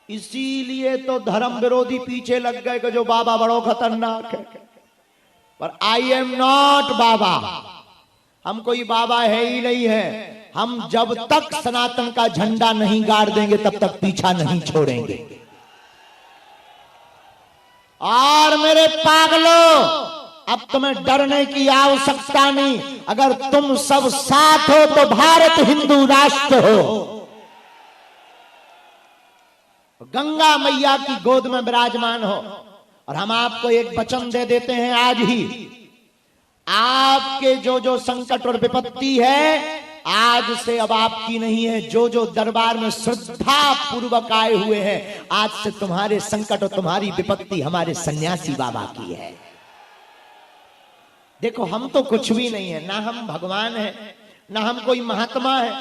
इसीलिए तो धर्म विरोधी पीछे लग गए कि जो बाबा बड़ो खतरनाक है। पर आई एम नॉट बाबा, हम कोई बाबा है ही नहीं है। हम जब तक सनातन का झंडा नहीं गाड़ देंगे तब तक पीछा नहीं छोड़ेंगे। और मेरे पागलों, अब तुम्हें डरने की आवश्यकता नहीं। अगर तुम सब साथ हो तो भारत हिंदू राष्ट्र हो। गंगा मैया की गोद में विराजमान हो। और हम आपको एक वचन दे देते हैं आज ही, आपके जो जो संकट और विपत्ति है आज से अब आपकी नहीं है। जो जो दरबार में श्रद्धा पूर्वक आए हुए हैं, आज से तुम्हारे संकट और तुम्हारी विपत्ति हमारे सन्यासी बाबा की है। देखो, हम तो कुछ भी नहीं है, ना हम भगवान है, ना हम कोई महात्मा है,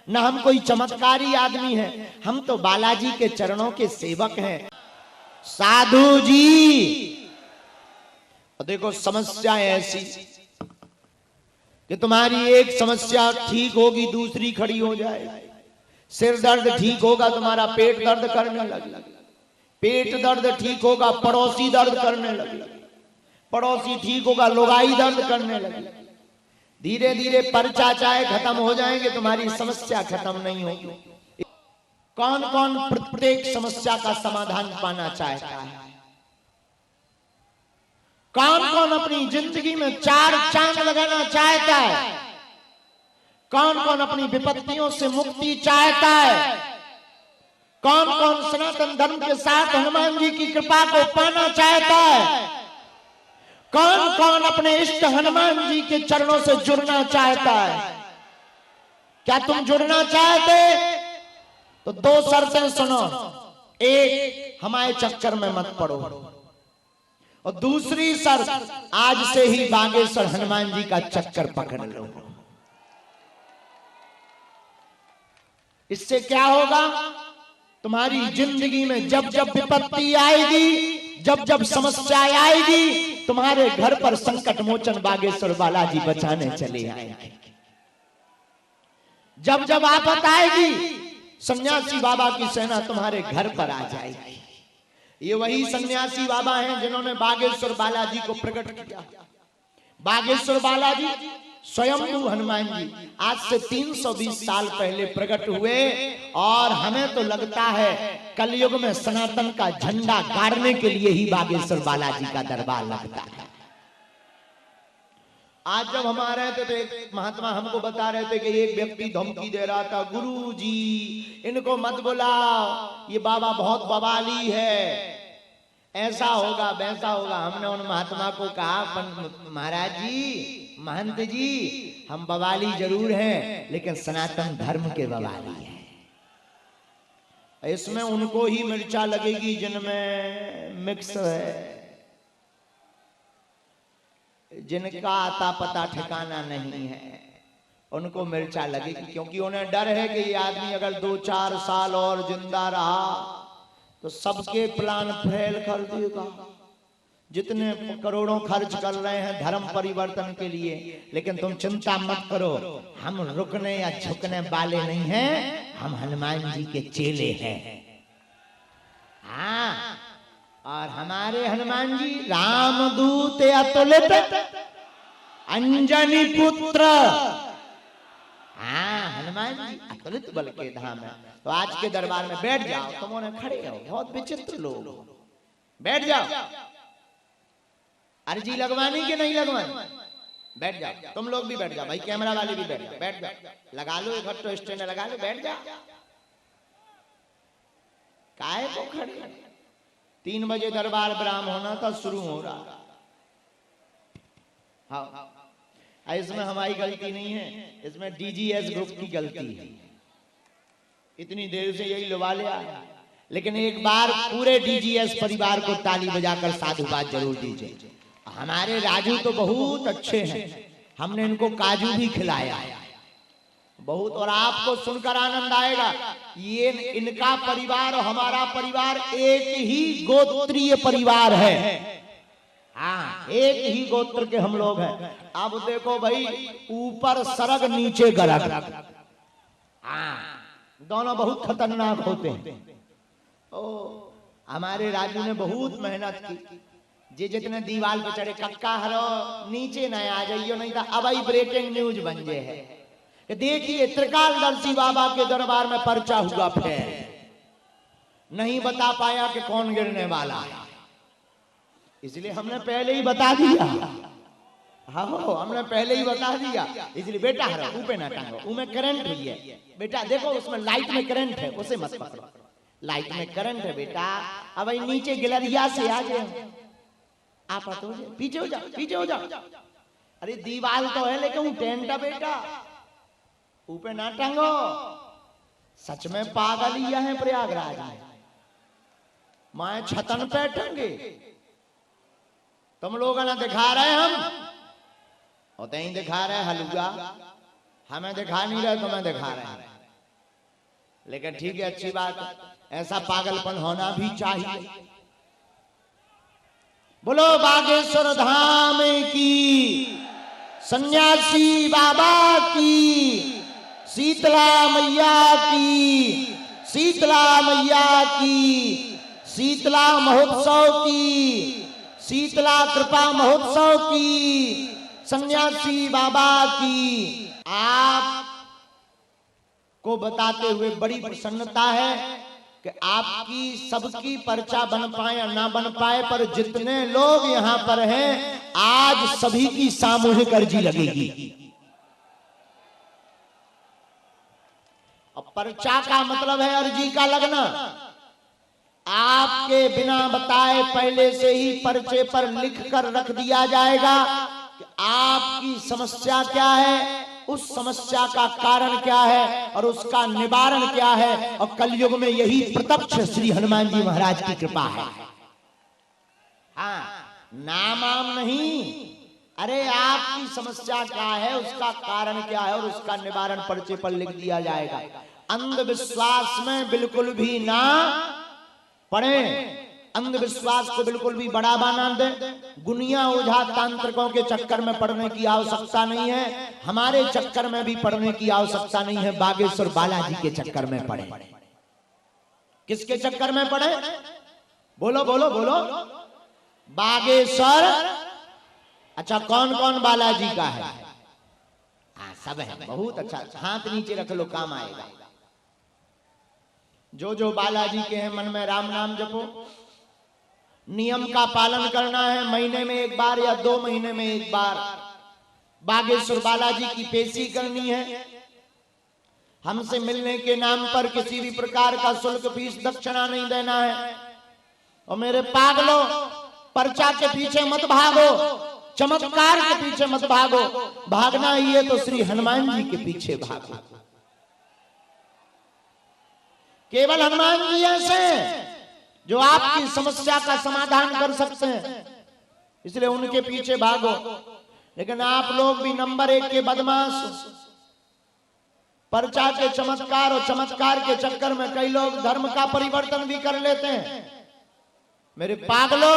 ना हम कोई चमत्कारी आदमी है। हम तो बालाजी के चरणों के सेवक हैं। साधु जी, देखो समस्या ऐसी कि तुम्हारी एक समस्या ठीक होगी दूसरी खड़ी हो जाए। सिर दर्द ठीक होगा तुम्हारा पेट दर्द करने लगे, पेट दर्द ठीक होगा पड़ोसी दर्द करने लगे, पड़ोसी ठीक होगा लुगाई दर्द करने लगे। धीरे धीरे पर्चा चाहे खत्म हो जाएंगे, तुम्हारी समस्या खत्म नहीं होगी। कौन कौन प्रत्येक समस्या का समाधान पाना चाहता है? कौन कौन अपनी जिंदगी में चार चांद लगाना चाहता है? कौन कौन अपनी विपत्तियों से मुक्ति चाहता है? कौन कौन सनातन धर्म के साथ हनुमान जी की कृपा को पाना चाहता है? कौन कौन अपने इष्ट हनुमान जी के चरणों से जुड़ना चाहता है? क्या तुम जुड़ना चाहते? तो दो शर्तें सुनो। एक, हमारे चक्कर में मत पड़ो। और दूसरी शर्त, आज से ही बागेश्वर हनुमान जी का चक्कर पकड़ लो। इससे क्या होगा? तुम्हारी जिंदगी में जब जब विपत्ति आएगी, जब जब समस्या आएगी, तुम्हारे घर पर संकट मोचन बागेश्वर बालाजी बचाने चले आएंगे। जब जब आफत आएगी, सन्यासी बाबा की सेना तुम्हारे घर पर आ जाएगी। ये वही सन्यासी बाबा हैं जिन्होंने बागेश्वर बालाजी को प्रकट किया। बागेश्वर बालाजी स्वयंभू हनुमान जी आज से 320 साल पहले प्रकट हुए। और हमें तो लगता है कलयुग में सनातन का झंडा गाड़ने के लिए ही बागेश्वर बालाजी का दरबार लगता है। आज जब हम आ रहे थे तो एक महात्मा हमको बता रहे थे कि एक व्यक्ति धमकी दे रहा था, गुरु जी इनको मत बुलाओ, ये बाबा बहुत बवाली है, ऐसा होगा वैसा होगा। हमने उन महात्मा को कहा, महाराज जी, महंत जी, हम बवाली जरूर हैं लेकिन सनातन धर्म के बवाली हैं। इसमें उनको ही मिर्चा लगेगी जिनमें मिक्स है, जिनका आता पता ठिकाना नहीं है, उनको मिर्चा लगेगी। क्योंकि उन्हें डर है कि ये आदमी अगर 2-4 साल और जिंदा रहा तो सबके प्लान फेल कर देगा। जितने करोड़ों खर्च कर रहे हैं धर्म परिवर्तन के लिए, लेकिन तुम चिंता मत करो, हम रुकने या झुकने वाले नहीं हैं, हम हनुमान जी के चेले हैं। हाँ, और हमारे हनुमान जी रामदूत अतुलित अंजनी पुत्र। हाँ, हनुमान जी अतुलित बल के धाम है। तो आज के दरबार में बैठ जाओ, तुम उन्हें खड़े हो, बहुत विचित्र लोग, बैठ जाओ। अर्जी लगवानी कि नहीं लगवानी? बैठ जाओ, तुम लोग भी बैठ जाओ भाई, कैमरा वाले भी बैठ जाओ, बैठ जाओ, लगा लो एक हट्टो स्टैंड लगा लो, बैठ जाओ। काहे को खड़े? 3 बजे दरबार विराम होना था, शुरू हो रहा। हाँ, इसमें हमारी गलती नहीं है, इसमें डीजीएस ग्रुप की गलती है। इतनी देर से यही लुभा लिया, लेकिन एक बार पूरे डीजीएस परिवार को ताली बजाकर साधुवाद जरूर दीजिए। हमारे राजू तो बहुत अच्छे हैं, हमने इनको काजू भी खिलाया बहुत, और आपको सुनकर आनंद आएगा। ये इनका परिवार और हमारा परिवार एक ही गोत्रीय परिवार है। हाँ, एक ही गोत्र के हम लोग हैं। अब देखो भाई, ऊपर सरग नीचे गरग, हाँ, दोनों बहुत खतरनाक होते हैं। ओ हमारे राजू ने बहुत मेहनत की, जे जितने दीवाल पे चढ़े कक्का हरो नीचे न आ जाइयो, नहीं तो अब ही ब्रेकिंग न्यूज बन जे है कि देखिए त्रिकालदर्शी बाबा के दरबार में पर्चा हुआ फेल, नहीं बता पाया कि कौन गिरने वाला है, इसलिए हमने पहले ही बता दिया। हाँ हमने पहले ही बता दिया, इसलिए बेटा हरो ऊपर ना टांगो, उसमें करंट हुई है बेटा, देखो उसमें लाइट में करंट है, उसे मत पकड़ो, लाइट में करंट है बेटा। अब नीचे गिलरिया से आ गए आप तो पीछे हो जाओ, पीछे हो जाओ। अरे दीवाल तो है लेकिन टेंट है बेटा, ऊपर ना टांगो। सच में पागल ही है प्रयागराज में, मैं छतन पे टंगे, तुम लोग ना दिखा रहे हम होते ही दिखा रहे हलुआ, हमें दिखा नहीं रहे तुम्हें दिखा रहे हैं, लेकिन ठीक है अच्छी बात, ऐसा पागलपन होना भी चाहिए। बोलो बागेश्वर धाम की, सन्यासी बाबा की, शीतला मैया की, शीतला मैया की, शीतला महोत्सव की, शीतला कृपा महोत्सव की, सन्यासी बाबा की। आप को बताते हुए बड़ी प्रसन्नता है कि आपकी सबकी पर्चा बन पाए या ना बन पाए, पर जितने लोग यहाँ पर हैं आज सभी की सामूहिक अर्जी लगेगी। अब पर्चा का मतलब है अर्जी का लगना, आपके बिना बताए पहले से ही पर्चे पर लिख कर रख दिया जाएगा कि आपकी समस्या क्या है, उस समस्या का कारण क्या है और उसका निवारण क्या है, और कलयुग में यही प्रत्यक्ष श्री हनुमान जी महाराज की कृपा है। हाँ नाम आम नहीं, अरे आपकी समस्या क्या है, उसका कारण क्या है और उसका निवारण पर्चे पर लिख दिया जाएगा। अंधविश्वास में बिल्कुल भी ना पढ़े, अंधविश्वास को बिल्कुल भी बढ़ावा ना दे, गुनिया ओझा तांत्रिकों के चक्कर में पढ़ने की आवश्यकता नहीं है, हमारे चक्कर में भी पढ़ने की आवश्यकता नहीं है, बागेश्वर बालाजी के चक्कर में पढ़े। किसके चक्कर में पढ़े, बोलो बोलो बोलो, बागेश्वर। अच्छा कौन कौन बालाजी का है, हाँ सब है, बहुत अच्छा, हाथ नीचे रख लो काम आएगा। जो जो बालाजी के हैं मन में राम नाम जपो, नियम का पालन करना है, महीने में एक बार या 2 महीने में एक बार बागेश्वर बालाजी की पेशी करनी है। हमसे मिलने के नाम पर किसी भी प्रकार का शुल्क फीस दक्षिणा नहीं देना है। और मेरे पागलों पर्चा के पीछे मत भागो, चमत्कार के पीछे मत भागो, भागना ही है तो श्री हनुमान जी के पीछे भागो। केवल हनुमान जी ऐसे जो आपकी समस्या का समाधान कर सकते हैं, इसलिए उनके पीछे भागो। लेकिन आप लोग भी नंबर 1 के बदमाश, पर्चा के चमत्कार और चमत्कार के चक्कर में कई लोग धर्म का परिवर्तन भी कर लेते हैं। मेरे पागलों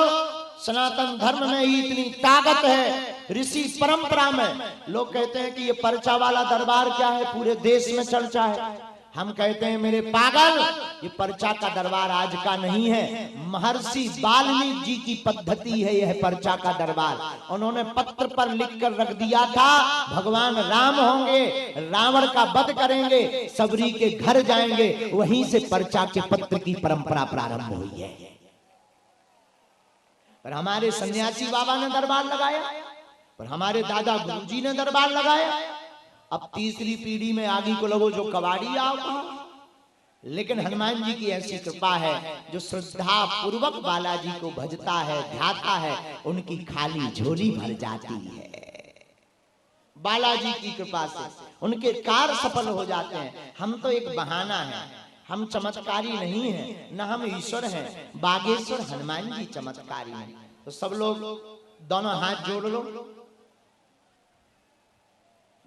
सनातन धर्म में ही इतनी ताकत है, ऋषि परंपरा में लोग कहते हैं कि ये पर्चा वाला दरबार क्या है, पूरे देश में चर्चा है। हम कहते हैं मेरे पागल, ये पर्चा का दरबार आज का नहीं है, महर्षि वाल्मीकि जी की पद्धति है यह पर्चा का दरबार। उन्होंने पत्र पर लिख कर रख दिया था भगवान राम होंगे, रावण का वध करेंगे, सबरी के घर जाएंगे, वहीं से पर्चा के पत्र की परंपरा प्रारंभ हुई है। पर हमारे सन्यासी बाबा ने दरबार लगाया, पर हमारे दादा गुरुजी ने दरबार लगाया। अब तीसरी पीढ़ी में आगे को लोगों जो कबाड़ी आओ, लेकिन हनुमान जी की ऐसी कृपा है जो श्रद्धा पूर्वक बालाजी को भजता है, ध्याता है, उनकी खाली झोली भर जाती है। बालाजी की कृपा से उनके कार्य सफल हो जाते हैं। हम तो एक बहाना है, हम चमत्कारी नहीं हैं, न हम ईश्वर हैं, बागेश्वर हनुमान जी चमत्कारी हैं। तो सब लोग दोनों हाथ जोड़ लो,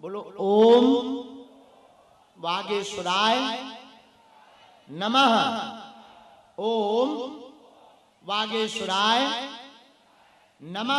बोलो ओम वागेश्वराय नमः, ओम वागेश्वराय नमः।